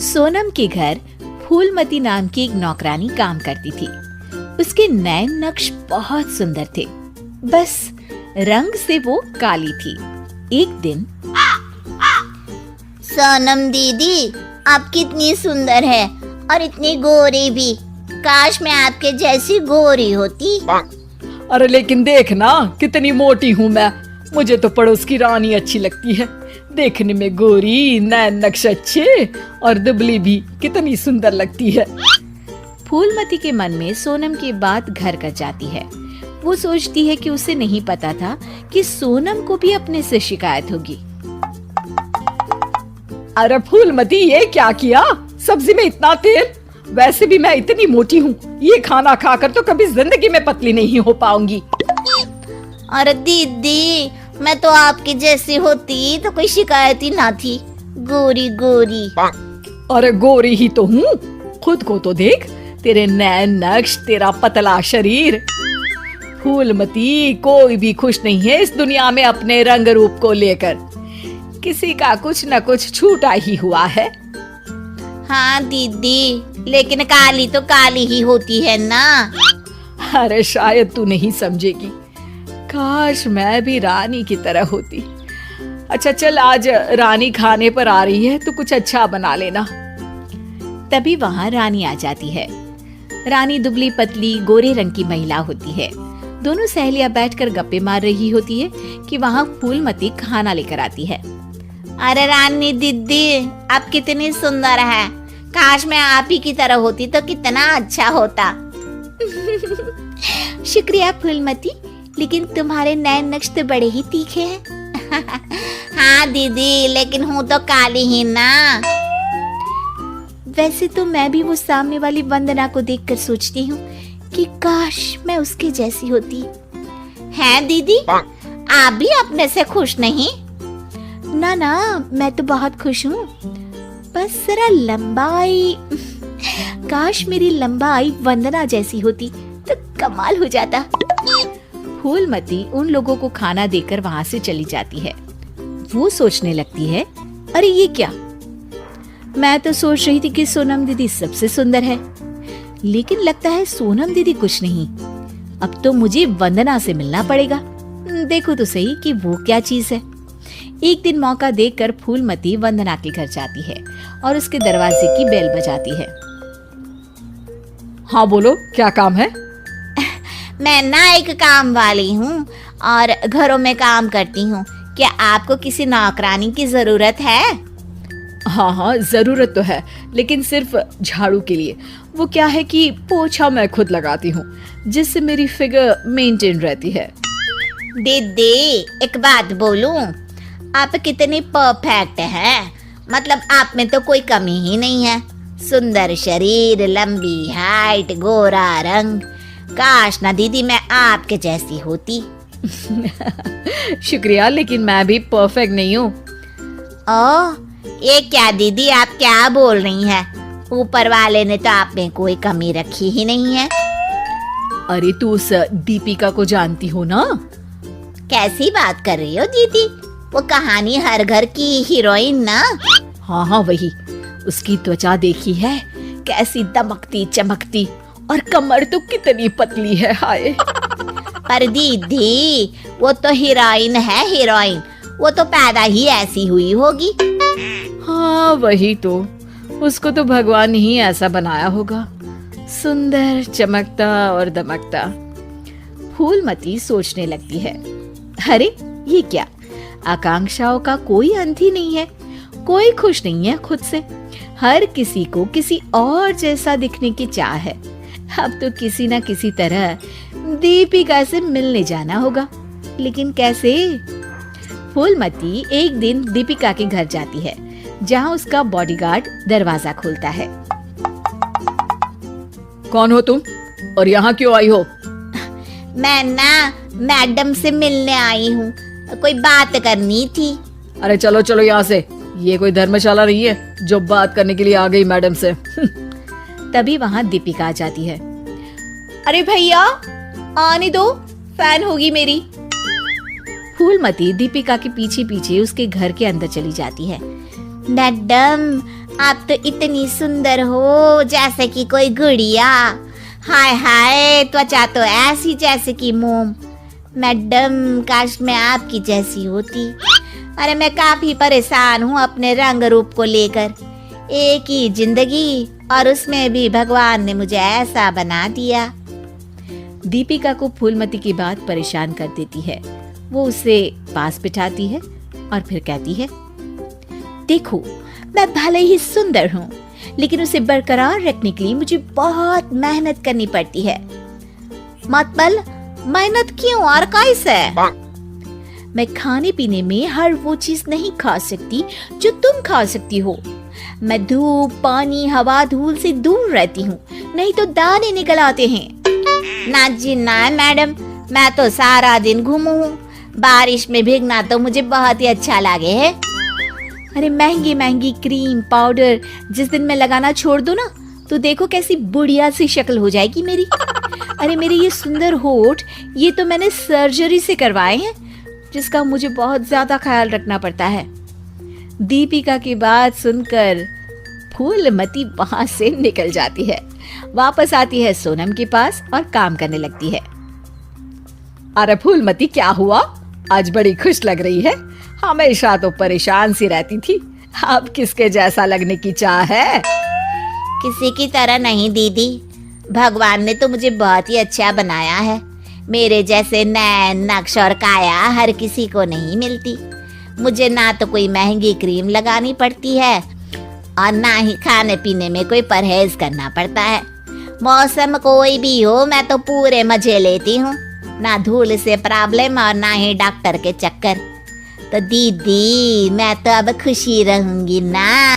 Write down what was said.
सोनम के घर फूलमती नाम की एक नौकरानी काम करती थी। उसके नए नक्श बहुत सुंदर थे, बस रंग से वो काली थी। एक दिन, सोनम दीदी, आप कितनी सुंदर है और इतनी गोरी भी। काश मैं आपके जैसी गोरी होती। अरे लेकिन देख ना, कितनी मोटी हूँ मैं। मुझे तो पड़ोस की रानी अच्छी लगती है। देखने में गोरी, नैन नक्श अच्छे और दुबली भी कितनी सुंदर लगती है। फूलमती के मन में सोनम की बात घर कर जाती है। वो सोचती है कि उसे नहीं पता था कि सोनम को भी अपने से शिकायत होगी। अरे फूलमती, ये क्या किया? सब्जी में इतना तेल। वैसे भी मैं इतनी मोटी हूँ, ये खाना खाकर तो कभी जिंदगी में पतली नहीं हो पाऊंगी। अरे दीदी, मैं तो आपकी जैसी होती तो कोई शिकायत ही ना थी। गोरी गोरी। अरे गोरी ही तो हूँ, खुद को तो देख। तेरे नैन नक्श, तेरा पतला शरीर। फूलमती, कोई भी खुश नहीं है इस दुनिया में अपने रंग रूप को लेकर। किसी का कुछ न कुछ छूटा ही हुआ है। हाँ दीदी, लेकिन काली तो काली ही होती है ना। अरे शायद तू नहीं समझेगी। काश मैं भी रानी की तरह होती। अच्छा चल, आज रानी खाने पर आ रही है तो कुछ अच्छा बना लेना। तभी वहाँ रानी आ जाती है। रानी दुबली पतली गोरे रंग की महिला होती है। दोनों सहेलियां बैठकर गप्पे मार रही होती है कि वहाँ फूलमती खाना लेकर आती है। अरे रानी दीदी, आप कितनी सुंदर है। काश मैं आप ही की तरह होती तो कितना अच्छा होता। शुक्रिया फूलमती, लेकिन तुम्हारे नए नक्श तो बड़े ही तीखे हैं। हाँ दीदी, लेकिन हूँ तो काली ही ना। वैसे तो मैं भी वो सामने वाली वंदना को देखकर सोचती हूँ कि काश मैं उसके जैसी होती। हैं दीदी, आप भी अपने से खुश नहीं? ना ना, मैं तो बहुत खुश हूँ। बस जरा लंबाई, काश मेरी लंबाई वंदना जैसी होती तो कमाल हो जाता। फूलमती उन लोगों को खाना देकर वहाँ से चली जाती है। वो सोचने लगती है, अरे ये क्या? मैं तो सोच रही थी कि सोनम दीदी सबसे सुंदर है, लेकिन लगता है सोनम दीदी कुछ नहीं। अब तो मुझे वंदना से मिलना पड़ेगा। देखो तो सही कि वो क्या चीज है। एक दिन मौका देखकर फूलमती वंदना के घर जाती है और उसके दरवाजे की बेल बजाती है। हाँ बोलो, क्या काम है? मैं ना एक काम वाली हूँ और घरों में काम करती हूँ। क्या आपको किसी नौकरानी की जरूरत है? हाँ हाँ, जरूरत तो है, लेकिन सिर्फ झाड़ू के लिए। वो क्या है कि पोछा मैं खुद लगाती हूँ, जिससे मेरी फिगर मेंटेन रहती है। दीदी, एक बात बोलूं, आप कितनी परफेक्ट हैं। मतलब आप में तो कोई कमी ही नहीं है। सुंदर शरीर, लंबी हाइट, गोरा रंग। काश ना दीदी मैं आपके जैसी होती। शुक्रिया, लेकिन मैं भी परफेक्ट नहीं हूँ। ओह, ये क्या दीदी, आप क्या बोल रही हैं? ऊपर वाले ने तो आप में कोई कमी रखी ही नहीं है। अरे तू उस दीपिका को जानती हो ना? कैसी बात कर रही हो दीदी? वो कहानी हर घर की हीरोइन ना? हाँ हाँ वही। उसकी त्वचा देखी है, कैसी दमकती चमकती, और कमर तो कितनी पतली है। हाय। पर दीदी, वो तो हीरोइन है, हीरोइन। वो तो पैदा ही ऐसी हुई होगी। हाँ वही तो, उसको तो भगवान ने ही ऐसा बनाया होगा, सुंदर, चमकता और दमकता। फूलमती सोचने लगती है, अरे ये क्या? आकांक्षाओं का कोई अंत ही नहीं है। कोई खुश नहीं है खुद से। हर किसी को किसी और जैसा दिखने की चाह है। अब तो किसी ना किसी तरह दीपिका से मिलने जाना होगा, लेकिन कैसे? फूलमती एक दिन दीपिका के घर जाती है, जहाँ उसका बॉडीगार्ड दरवाजा खोलता है। कौन हो तुम और यहाँ क्यों आई हो? मैं ना मैडम से मिलने आई हूँ, कोई बात करनी थी। अरे चलो चलो यहाँ से, ये कोई धर्मशाला नहीं है जो बात करने के लिए आ गई मैडम से। तभी वहाँ दीपिका आ जाती है। अरे भैया आने दो, फैन होगी मेरी। फूलमती दीपिका के पीछे पीछे उसके घर के अंदर चली जाती है। मैडम, आप तो इतनी सुंदर हो जैसे कि कोई गुड़िया। हाय हाय, त्वचा तो ऐसी जैसे कि मोम। मैडम, काश मैं आपकी जैसी होती। अरे मैं काफी परेशान हूँ अपने रंग रूप को लेकर। एक ही जिंदगी और उसमें भी भगवान ने मुझे ऐसा बना दिया। दीपिका को फूलमती की बात परेशान कर देती है। वो उसे पास बिठाती है और फिर कहती है, देखो, मैं भले ही सुंदर हूँ, लेकिन उसे बरकरार रखने के लिए मुझे बहुत मेहनत करनी पड़ती है। मतलब मेहनत क्यों और कैसे? मैं खाने पीने में हर वो चीज नहीं खा सकती जो तुम खा सकती हो। मैं धूप, पानी, हवा, धूल से दूर रहती हूँ, नहीं तो दाने निकल आते हैं। ना जी ना मैडम, मैं तो सारा दिन घूमूं। बारिश में भीगना तो मुझे बहुत ही अच्छा लगे है। अरे महंगी महंगी क्रीम, पाउडर जिस दिन मैं लगाना छोड़ दूं ना, तो देखो कैसी बुढ़िया सी शक्ल हो जाएगी मेरी। अरे मेरे ये सुंदर होठ, ये तो मैंने सर्जरी से करवाए हैं, जिसका मुझे बहुत ज्यादा ख्याल रखना पड़ता है। दीपिका की बात सुनकर फूलमती वहां से निकल जाती है, वापस आती है सोनम के पास और काम करने लगती है। अरे फूलमती, क्या हुआ? आज बड़ी खुश लग रही है। हमेशा तो परेशान सी रहती थी, अब किसके जैसा लगने की चाह है? किसी की तरह नहीं दीदी, भगवान ने तो मुझे बहुत ही अच्छा बनाया है। मेरे जैसे नैन, नक्श और काया हर किसी को नहीं मिलती। मुझे ना तो कोई महंगी क्रीम लगानी पड़ती है और ना ही खाने पीने में कोई परहेज करना पड़ता है। मौसम कोई भी हो, मैं तो पूरे मजे लेती हूँ। ना धूल से प्रॉब्लम और ना ही डॉक्टर के चक्कर। तो दीदी, मैं तो अब खुशी रहूंगी ना।